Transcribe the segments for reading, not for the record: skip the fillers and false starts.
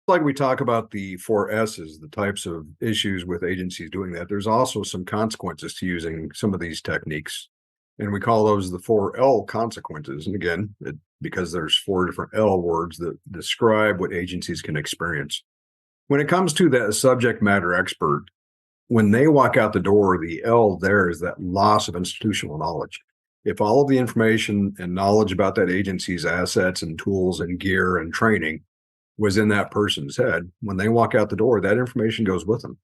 Like we talk about the four S's, the types of issues with agencies doing that, there's also some consequences to using some of these techniques. And we call those the four L consequences. And again, because there's four different L words that describe what agencies can experience. When it comes to that subject matter expert, when they walk out the door, the L there is that loss of institutional knowledge. If all of the information and knowledge about that agency's assets and tools and gear and training was in that person's head, when they walk out the door, that information goes with them.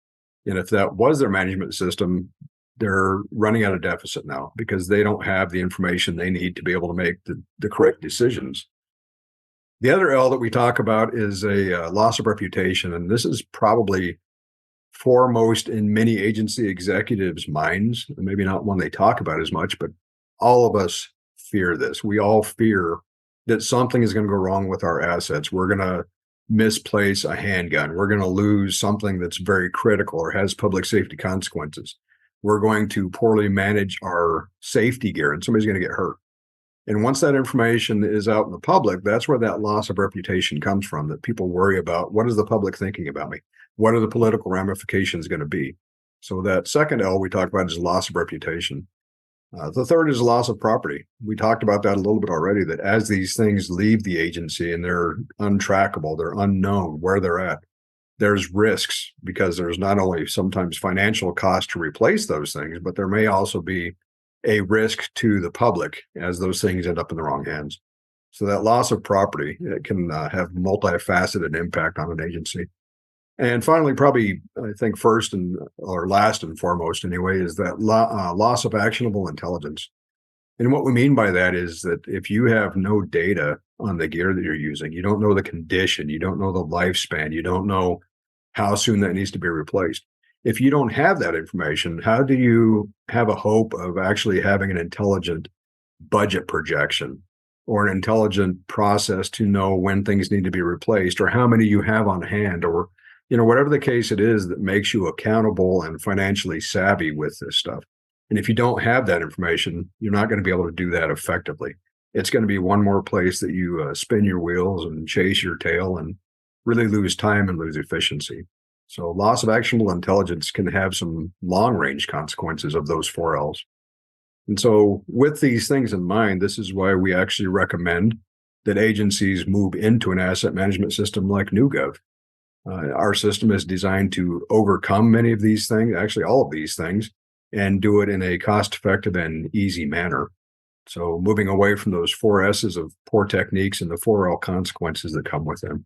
And if that was their management system, they're running at a deficit now because they don't have the information they need to be able to make the correct decisions. The other L that we talk about is a loss of reputation. And this is probably foremost in many agency executives' minds, maybe not one they talk about as much, but all of us fear this. We all fear that something is going to go wrong with our assets. We're going to misplace a handgun. We're going to lose something that's very critical or has public safety consequences. We're going to poorly manage our safety gear and somebody's going to get hurt. And once that information is out in the public, that's where that loss of reputation comes from, that people worry about what is the public thinking about me? What are the political ramifications going to be? So that second L we talked about is loss of reputation. The third is loss of property. We talked about that a little bit already, that as these things leave the agency and they're untrackable, they're unknown where they're at, there's risks because there's not only sometimes financial cost to replace those things, but there may also be a risk to the public as those things end up in the wrong hands. So that loss of property, it can have multifaceted impact on an agency. And finally, probably I think first and or last and foremost anyway, is that loss of actionable intelligence. And what we mean by that is that if you have no data on the gear that you're using, you don't know the condition, you don't know the lifespan, you don't know how soon that needs to be replaced. If you don't have that information, how do you have a hope of actually having an intelligent budget projection or an intelligent process to know when things need to be replaced or how many you have on hand or whatever the case it is that makes you accountable and financially savvy with this stuff. And if you don't have that information, you're not going to be able to do that effectively. It's going to be one more place that you spin your wheels and chase your tail and really lose time and lose efficiency. So loss of actionable intelligence can have some long range consequences of those four L's. And so with these things in mind, this is why we actually recommend that agencies move into an asset management system like NuGov. Our system is designed to overcome many of these things, actually all of these things, and do it in a cost-effective and easy manner. So moving away from those four S's of poor techniques and the four L consequences that come with them.